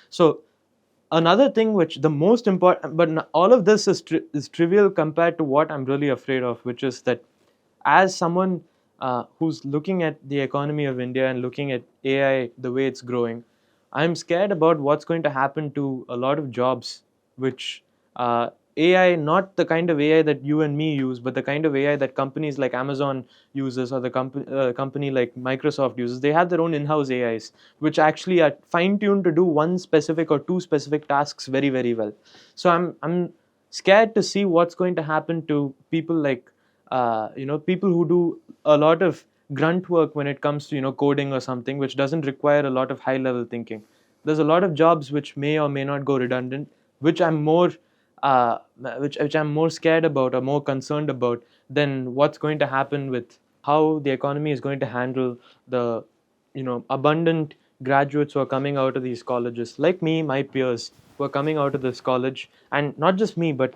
So another thing which the most important, but all of this is trivial compared to what I'm really afraid of, which is that as someone who's looking at the economy of India and looking at AI the way it's growing, I'm scared about what's going to happen to a lot of jobs, which AI, not the kind of AI that you and me use, but the kind of AI that companies like Amazon uses, or the company like Microsoft uses. They have their own in-house AIs, which actually are fine-tuned to do one specific or two specific tasks very, very well. So I'm scared to see what's going to happen to people like people who do a lot of grunt work when it comes to coding or something, which doesn't require a lot of high level thinking. There's a lot of jobs which may or may not go redundant, which I'm more which I'm more scared about or more concerned about than what's going to happen with how the economy is going to handle the abundant graduates who are coming out of these colleges, like me, my peers who are coming out of this college. And not just me, but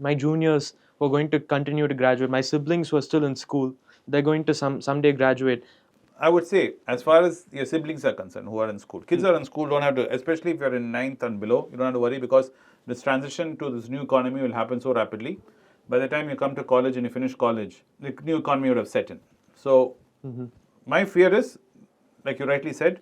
my juniors who are going to continue to graduate, my siblings who are still in school, they're going to someday graduate. I would say, as far as your siblings are concerned who are in school, kids are in school, don't have to, especially if you're in ninth and below, you don't have to worry, because this transition to this new economy will happen so rapidly. By the time you come to college and you finish college, the new economy would have set in. So, my fear is, like you rightly said,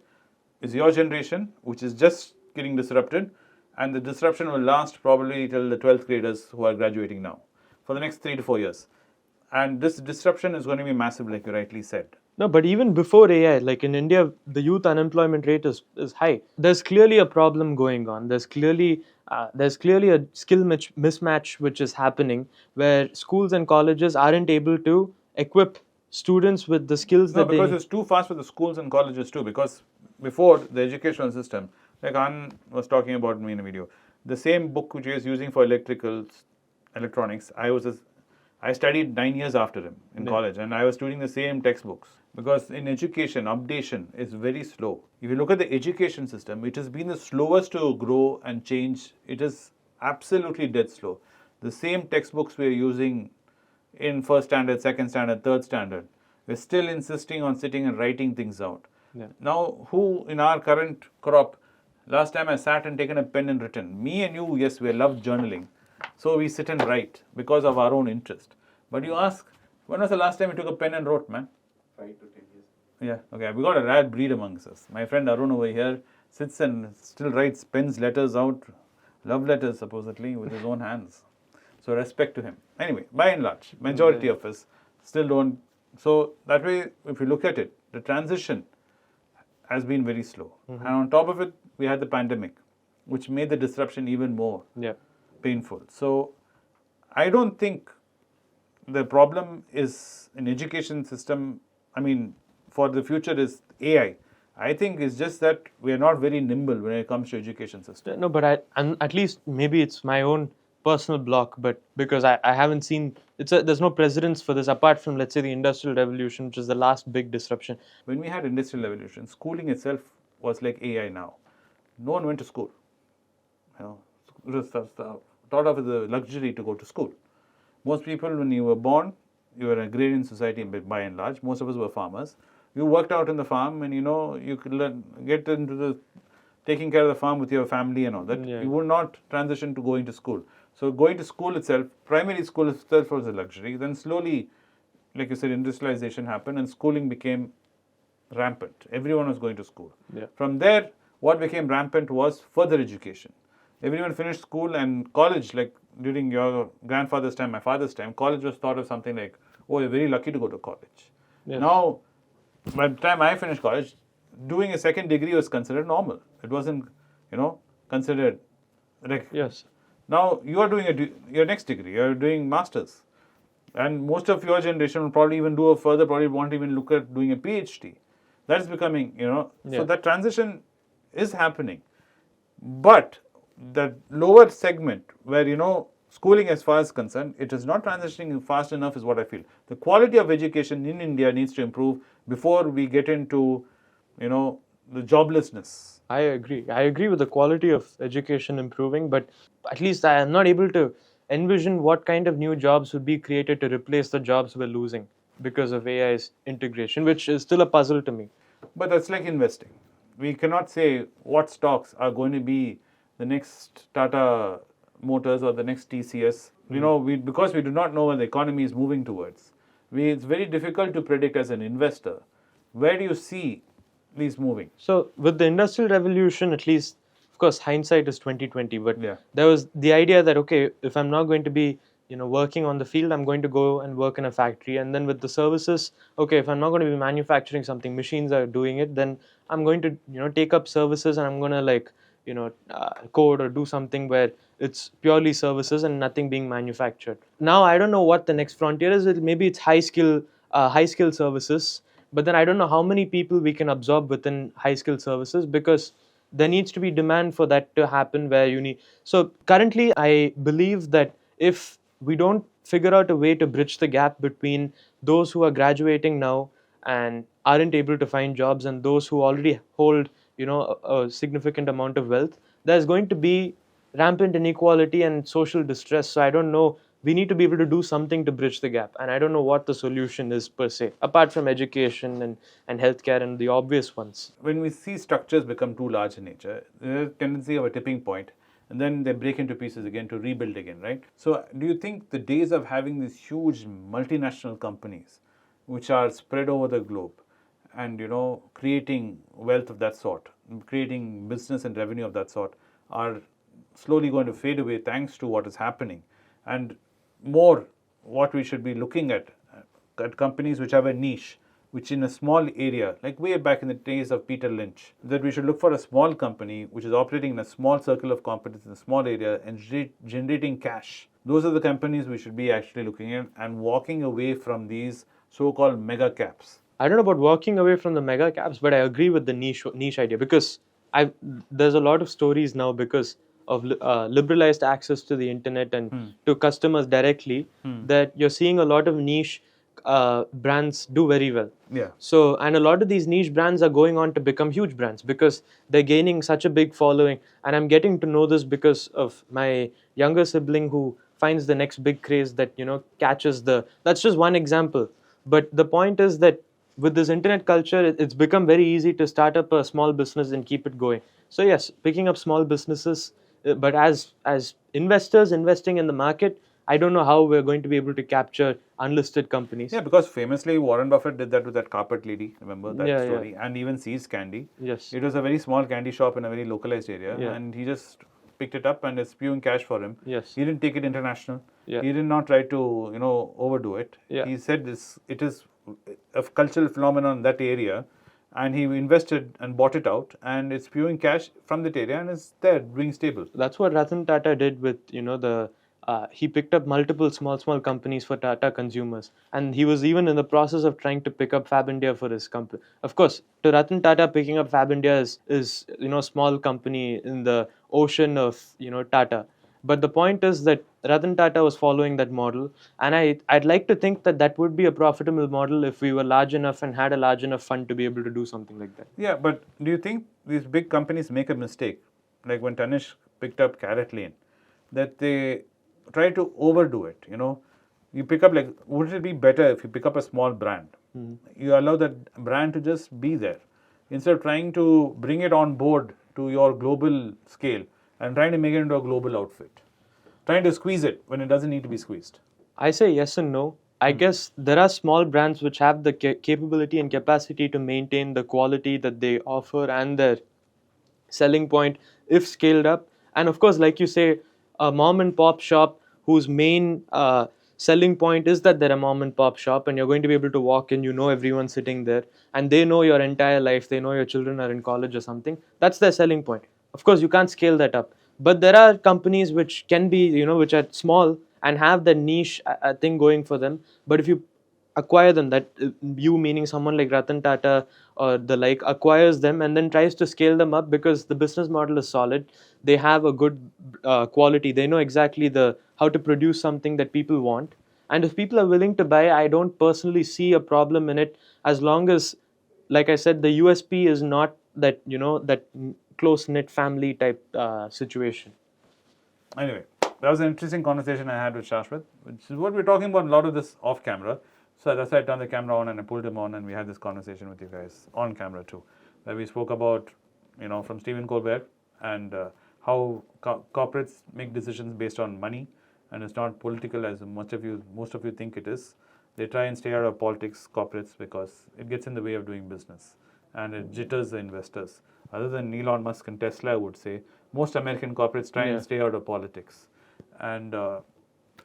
is your generation, which is just getting disrupted, and the disruption will last probably till the 12th graders who are graduating now for the next 3 to 4 years. And this disruption is going to be massive, like you rightly said. No, but even before AI, like in India, the youth unemployment rate is high. There's clearly a problem going on. There's clearly a skill mismatch which is happening, where schools and colleges aren't able to equip students with the skills No, that they because need. it's too fast for the schools and colleges too. Because before, the educational system, like Anand was talking about me in a video, the same book which he was using for electronics, I studied 9 years after him in college, and I was studying the same textbooks. Because in education, updation is very slow. If you look at the education system, it has been the slowest to grow and change. It is absolutely dead slow. The same textbooks we are using in first standard, second standard, third standard, we're still insisting on sitting and writing things out. Yeah. Now, who in our current crop, last time I sat and taken a pen and written? Me and you, yes, we love journaling. So we sit and write because of our own interest. But you ask, when was the last time you took a pen and wrote, man? 5 to 10 years. Yeah, okay. We got a rare breed amongst us. My friend Arun over here sits and still writes, pens letters out, love letters supposedly, with his own hands. So respect to him. Anyway, by and large, majority of us still don't. So that way, if you look at it, the transition has been very slow. And on top of it, we had the pandemic, which made the disruption even more painful. So I don't think the problem is an education system. I mean, for the future is AI. I think it's just that we are not very nimble when it comes to education system. No, but and at least maybe it's my own personal block, but because I haven't seen there's no precedence for this apart from, let's say, the Industrial Revolution, which is the last big disruption. When we had Industrial Revolution, schooling itself was like AI now. No one went to school. You know, it was thought of as a luxury to go to school. Most people, when you were born, you were an agrarian society by and large. Most of us were farmers. You worked out in the farm, and you could get into the taking care of the farm with your family and all that. Yeah. You would not transition to going to school. So going to school itself, primary school itself was a luxury. Then slowly, like you said, industrialization happened and schooling became rampant. Everyone was going to school. Yeah. From there, what became rampant was further education. Everyone finished school and college, like during your grandfather's time, my father's time, college was thought of something like, oh, you're very lucky to go to college. Yes. Now, by the time I finished college, doing a second degree was considered normal. It wasn't, considered like. Yes. Now you are doing your next degree. You are doing masters, and most of your generation will probably even do a further. Probably won't even look at doing a PhD. That's becoming, So that transition is happening, but the lower segment where schooling as far as concerned, it is not transitioning fast enough, is what I feel. The quality of education in India needs to improve before we get into, the joblessness. I agree. I agree with the quality of education improving, but at least I am not able to envision what kind of new jobs would be created to replace the jobs we're losing because of AI's integration, which is still a puzzle to me. But that's like investing. we cannot say what stocks are going to be the next Tata Motors or the next TCS. Because we do not know where the economy is moving towards. It's very difficult to predict as an investor. Where do you see these moving? So with the Industrial Revolution, at least, of course, hindsight is 2020. But Yeah. there was the idea that okay, if I'm not going to be working on the field, I'm going to go and work in a factory. And then with the services, okay, if I'm not going to be manufacturing something, machines are doing it, then I'm going to take up services, and I'm going to code or do something where it's purely services and nothing being manufactured. Now I don't know what the next frontier is. Maybe it's high skill services, but then I don't know how many people we can absorb within high skill services, because there needs to be demand for that to happen, where you need. So currently I believe that if we don't figure out a way to bridge the gap between those who are graduating now and aren't able to find jobs and those who already hold a significant amount of wealth, there's going to be rampant inequality and social distress. So I don't know, we need to be able to do something to bridge the gap, and I don't know what the solution is per se, apart from education and healthcare and the obvious ones. When we see structures become too large in nature, there's a tendency of a tipping point, and then they break into pieces again to rebuild again, right? So do you think the days of having these huge multinational companies which are spread over the globe and creating wealth of that sort, creating business and revenue of that sort, are slowly going to fade away thanks to what is happening? And more, what we should be looking at companies which have a niche, which in a small area, like way back in the days of Peter Lynch, that we should look for a small company which is operating in a small circle of competence in a small area and generating cash. Those are the companies we should be actually looking at, and walking away from these so-called mega caps. I don't know about walking away from the mega caps, but I agree with the niche idea, because there's a lot of stories now because of liberalized access to the internet and to customers directly, that you're seeing a lot of niche brands do very well. Yeah. So, and a lot of these niche brands are going on to become huge brands because they're gaining such a big following. And I'm getting to know this because of my younger sibling who finds the next big craze that catches the. That's just one example. But the point is that with this internet culture, it's become very easy to start up a small business and keep it going. So yes, picking up small businesses, but as investors investing in the market, I don't know how we're going to be able to capture unlisted companies. Yeah, because famously Warren Buffett did that with that carpet lady. Remember that story? Yeah. And even Seeds Candy. Yes. It was a very small candy shop in a very localized area, and he just picked it up and it's spewing cash for him. Yes. He didn't take it international. Yeah. He did not try to overdo it. Yeah. He said it is a cultural phenomenon in that area, and he invested and bought it out, and it's spewing cash from that area and it's there being stable. That's what Ratan Tata did with he picked up multiple small companies for Tata consumers, and he was even in the process of trying to pick up Fab India for his company. Of course, to Ratan Tata, picking up Fab India is a small company in the ocean of Tata. But the point is that Ratan Tata was following that model, and I'd like to think that would be a profitable model if we were large enough and had a large enough fund to be able to do something like that. Yeah, but do you think these big companies make a mistake, like when Tanish picked up Carrot Lane, that they try to overdo it? You pick up, like, would it be better if you pick up a small brand? You allow that brand to just be there instead of trying to bring it on board to your global scale and trying to make it into a global outfit, trying to squeeze it when it doesn't need to be squeezed. I say yes and no. I guess there are small brands which have the capability and capacity to maintain the quality that they offer and their selling point if scaled up. And of course, like you say, a mom and pop shop whose main selling point is that they're a mom and pop shop, and you're going to be able to walk in, everyone sitting there, and they know your entire life, they know your children are in college or something. That's their selling point. Of course, you can't scale that up. But there are companies which can be, which are small and have the niche thing going for them. But if you acquire them, that you meaning someone like Ratan Tata or the like acquires them and then tries to scale them up because the business model is solid, they have a good quality, they know exactly how to produce something that people want, and if people are willing to buy, I don't personally see a problem in it, as long as, like I said, the USP is not that that close-knit family type situation. Anyway, that was an interesting conversation I had with Shashwat, which is what we're talking about a lot of this off camera. So that's why I turned the camera on and I pulled him on, and we had this conversation with you guys on camera too, where we spoke about from Stephen Colbert, and how corporates make decisions based on money, and it's not political as most of you think it is. They try and stay out of politics, corporates, because it gets in the way of doing business and it jitters the investors. Other than Elon Musk and Tesla, I would say most American corporates try and stay out of politics. And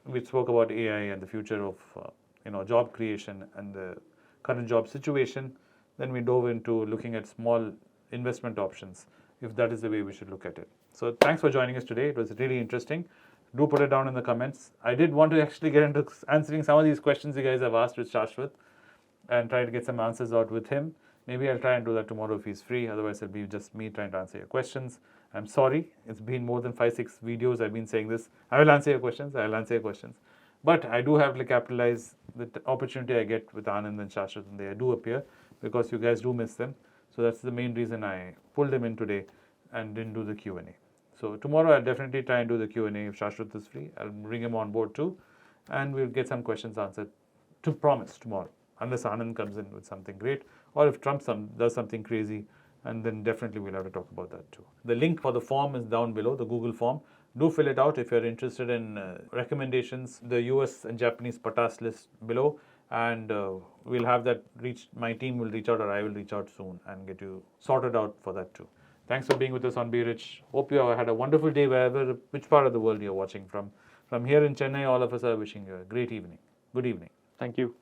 we spoke about AI and the future of job creation and the current job situation. Then we dove into looking at small investment options, if that is the way we should look at it. So thanks for joining us today. It was really interesting. Do put it down in the comments. I did want to actually get into answering some of these questions you guys have asked with Shashwat and try to get some answers out with him. Maybe I'll try and do that tomorrow if he's free. Otherwise, it'll be just me trying to answer your questions. I'm sorry. It's been more than 5-6 videos I've been saying this. I will answer your questions. But I do have to capitalize the opportunity I get with Anand and Shashwat, and they do appear because you guys do miss them. So that's the main reason I pulled them in today and didn't do the Q&A. So tomorrow I'll definitely try and do the Q&A if Shashwat is free. I'll bring him on board too, and we'll get some questions answered. To promise tomorrow, unless Anand comes in with something great, or if Trump does something crazy, and then definitely we'll have to talk about that too. The link for the form is down below, the Google form. Do fill it out if you're interested in recommendations, the US and Japanese patas list below, and we'll have that my team will reach out, or I will reach out soon and get you sorted out for that too. Thanks for being with us on Be Rich. Hope you have had a wonderful day which part of the world you're watching from. From here in Chennai, all of us are wishing you a great evening. Good evening. Thank you.